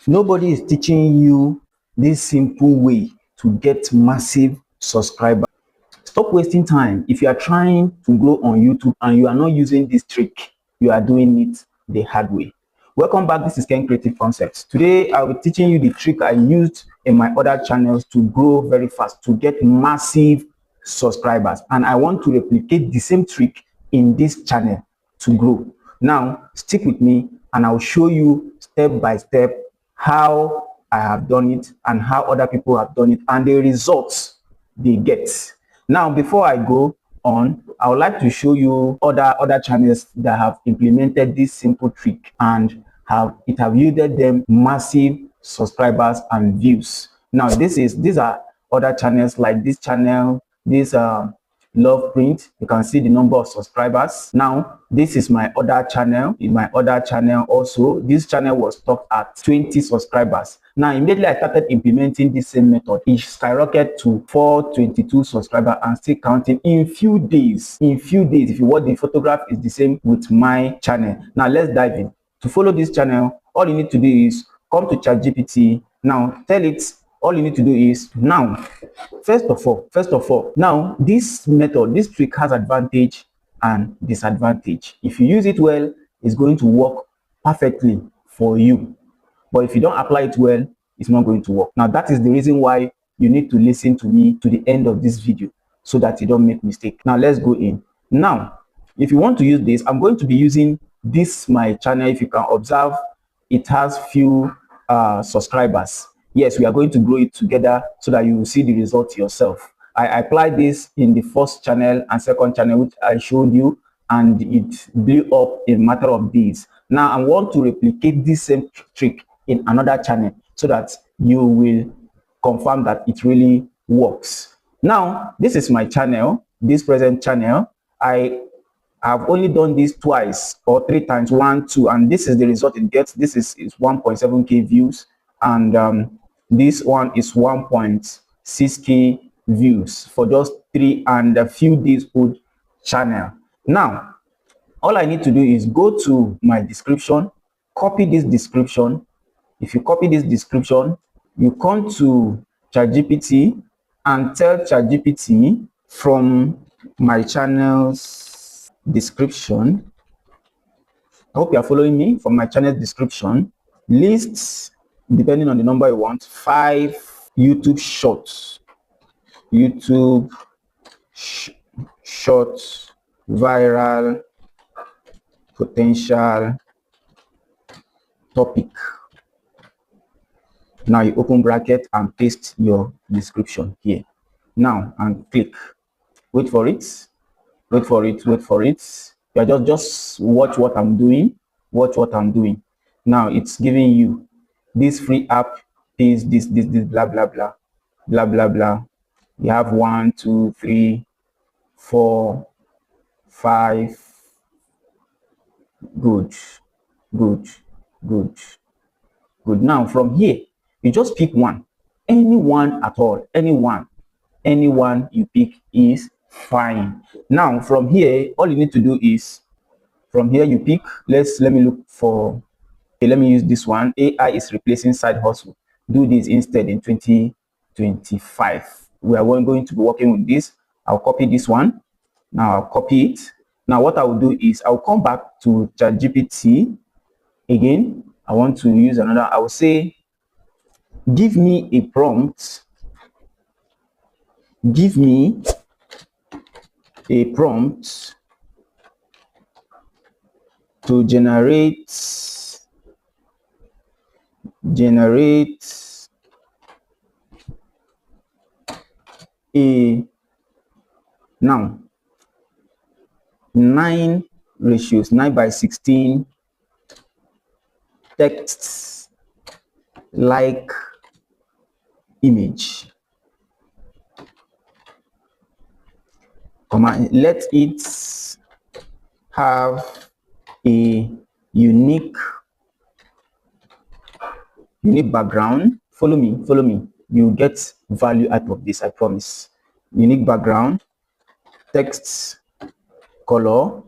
Nobody is teaching you this simple way to get massive subscribers. Stop wasting time. If you are trying to grow on YouTube and you are not using this trick, you are doing it the hard way. Welcome back. This is Ken Creative Concepts. Today I will be teaching you the trick I used in my other channels to grow very fast, to get massive subscribers, and I want to replicate the same trick in this channel to grow. Now stick with me and I'll show you step by step how I have done it and how other people have done it and the results they get. Now, before I go on, I would like to show you other channels that have implemented this simple trick and have yielded them massive subscribers and views. Now, these are other channels like this channel, this Love Print. You can see the number of subscribers. Now, this is my other channel. In my other channel also, this channel was stopped at 20 subscribers. Now, immediately I started implementing this same method. It skyrocketed to 422 subscribers and still counting in few days. In few days, if you watch the photograph, is the same with my channel. Now, let's dive in. To follow this channel, all you need to do is come to ChatGPT. Now, tell it all you need to do is now. First of all, now this method, this trick has advantage and disadvantage. If you use it well, it's going to work perfectly for you. But if you don't apply it well, it's not going to work. Now that is the reason why you need to listen to me to the end of this video so that you don't make mistake. Now let's go in. Now, if you want to use this, I'm going to be using this my channel. If you can observe, it has few subscribers. Yes, we are going to grow it together so that you will see the result yourself. I applied this in the first channel and second channel, which I showed you, and it blew up in a matter of days. Now I want to replicate this same trick in another channel so that you will confirm that it really works. Now, this is my channel, this present channel. I have only done this twice or three times, 1, 2, and this is the result it gets. This is 1.7k views, and this one is 1.6k views for just 3 and a few days old channel. Now, all I need to do is go to my description, copy this description. If you copy this description, you come to ChatGPT and tell ChatGPT from my channel's description. I hope you are following me. From my channel description, lists, depending on the number you want, 5 YouTube shorts, shorts, viral, potential topic. Now you open bracket and paste your description here. Now and click. Wait for it. Wait for it. Wait for it. You are just watch what I'm doing. Watch what I'm doing. Now it's giving you this free app is this blah blah blah blah blah blah. You have 1, 2, 3, 4, 5. Good. Now from here, you just pick one, anyone at all, anyone you pick is fine. Now from here, all you need to do is from here you pick. Let me look for. Okay, let me use this one. AI is replacing side hustle. Do this instead in 2025. We are going to be working with this. I'll copy this one. Now I'll copy it. Now what I will do is I'll come back to ChatGPT again. I want to use another. I will say, give me a prompt. Give me a prompt to generate a now 9 ratios, 9:16 text like image. Let it have a unique background. Follow me. You get value out of this, I promise. Unique background, text color,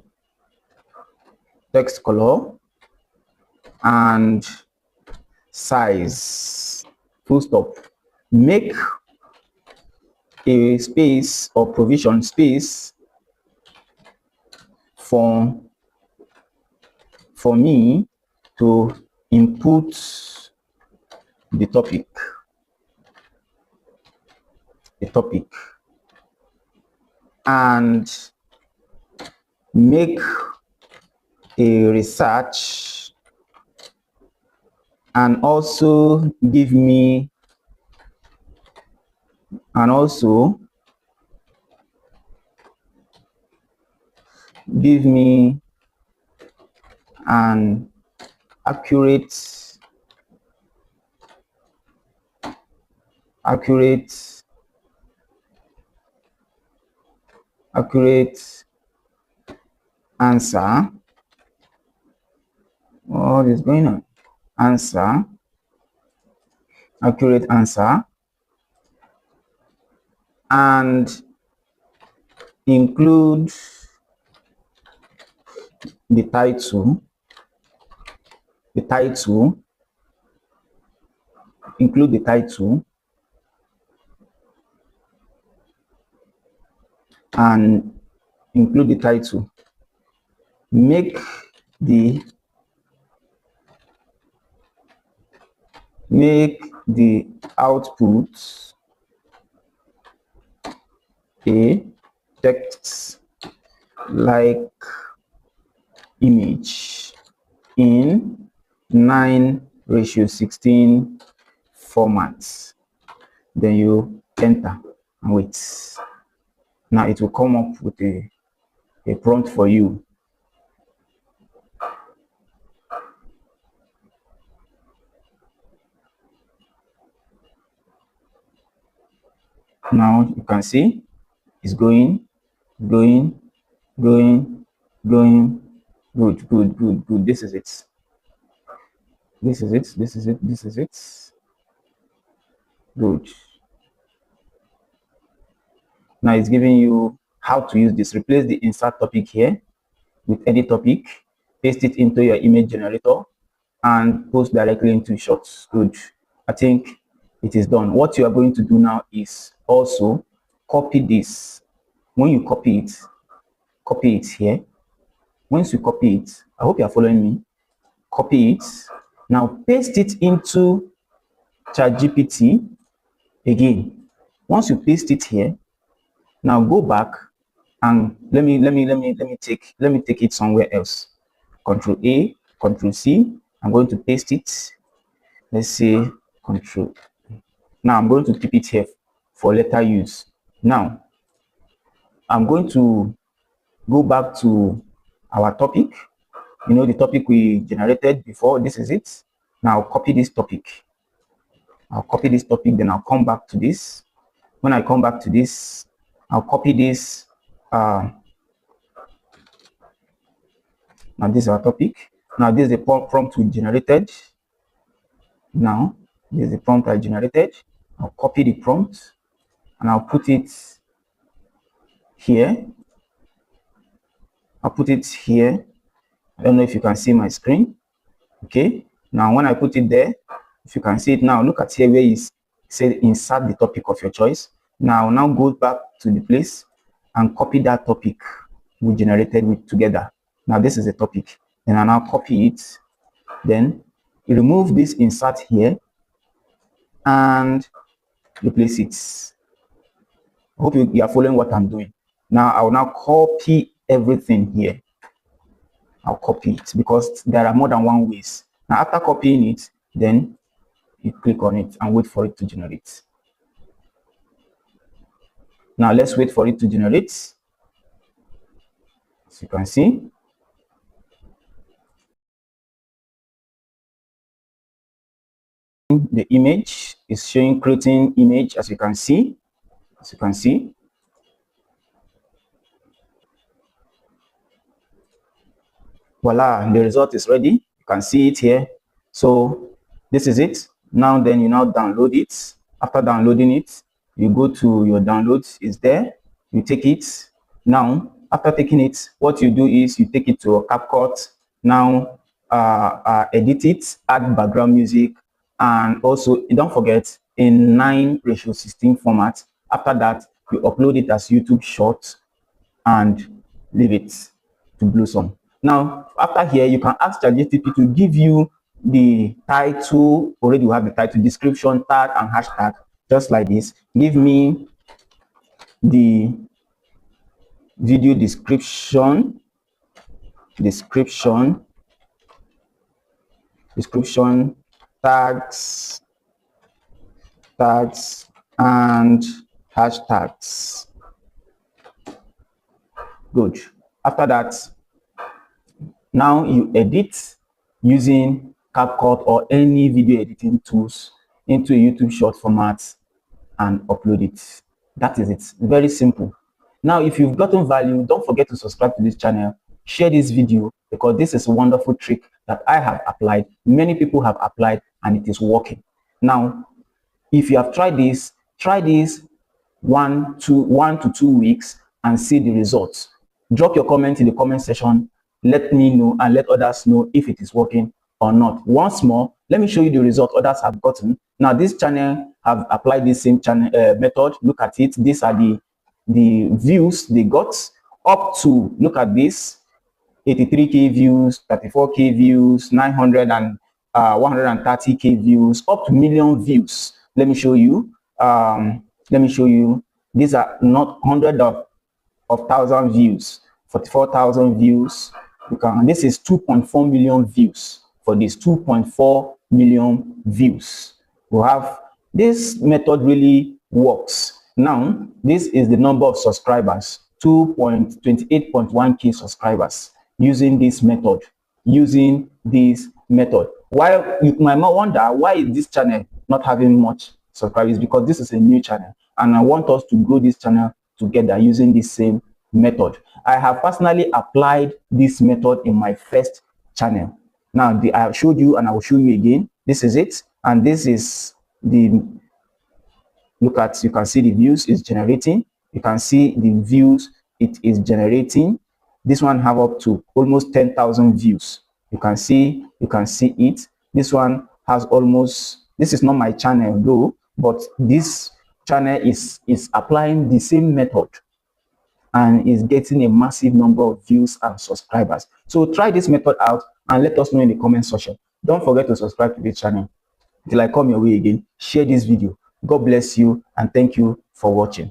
and size, full stop. Make a space or provision space for me to input the topic, and make a research, and also give me an accurate answer. What is going on? Accurate answer, and include the title, include the title, and include the title. Make the output a text like image in 9:16 formats. Then you enter and wait. Now it will come up with a prompt for you. Now you can see it's going. Good. This is it. Good. Now it's giving you how to use this. Replace the insert topic here with edit topic, paste it into your image generator, and post directly into Shorts. Good. I think it is done. What you are going to do now is also copy this. When you copy it here. Once you copy it, I hope you are following me. Copy it. Now paste it into ChatGPT again. Once you paste it here, now go back and let me take it somewhere else. Control A, Control C. I'm going to paste it. Let's say Control. Now I'm going to keep it here for later use. Now I'm going to go back to our topic. You know, the topic we generated before. This is it. Now I'll copy this topic. Then I'll come back to this. When I come back to this, I'll copy this. Now this is our topic. Now this is the prompt we generated. Now this is the prompt I generated. I'll copy the prompt and I'll put it here. I don't know if you can see my screen. Okay. Now when I put it there, if you can see it now, look at here where it said insert the topic of your choice. Now go back to the place and copy that topic we generated together. Now this is the topic. Then I now copy it. Then remove this insert here and replace it. I hope you are following what I'm doing. Now I will now copy everything here. I'll copy it because there are more than one ways. Now after copying it, then you click on it and wait for it to generate. Now let's wait for it to generate. As you can see, the image is showing creating image. As you can see, voila, the result is ready. You can see it here. So this is it. Now then you now download it. After downloading it, you go to your downloads. Is there. You take it. Now after taking it, what you do is you take it to a CapCut. Now edit it, add background music, and also don't forget in 9:16 format. After that, you upload it as YouTube short and leave it to blossom. Now, after here, you can ask ChatGPT to give you the title. Already you have the title, description, tag, and hashtag, just like this. Give me the video description, tags, and hashtags. Good. After that, now you edit using CapCut or any video editing tools into a YouTube short format and upload it. That is it. Very simple. Now, if you've gotten value, don't forget to subscribe to this channel, share this video, because this is a wonderful trick that I have applied. Many people have applied and it is working. Now, if you have tried this, try this 1 to 2 weeks and see the results. Drop your comment in the comment section. Let me know and let others know if it is working or not. Once more, let me show you the result others have gotten. Now, this channel have applied this same channel method. Look at it. These are the views they got up to, look at this, 83k views, 34k views, 900 and 130k views, up to million views. Let me show you. These are not hundred of thousand views, 44,000 views. This is 2.4 million views. For this 2.4 million views, we have this method really works. Now, this is the number of subscribers, 2.28.1k subscribers using this method. While you might wonder why is this channel not having much subscribers, because this is a new channel and I want us to grow this channel together using this same method. I have personally applied this method in my first channel. Now, I have showed you and I will show you again. This is it, and this is the look at. You can see the views is generating. You can see the views it is generating. This one have up to almost 10,000 views. You can see it. This one has almost. This is not my channel though, but this channel is applying the same method and is getting a massive number of views and subscribers. So try this method out and let us know in the comment section. Don't forget to subscribe to this channel. Till I come your way again, share this video. God bless you and thank you for watching.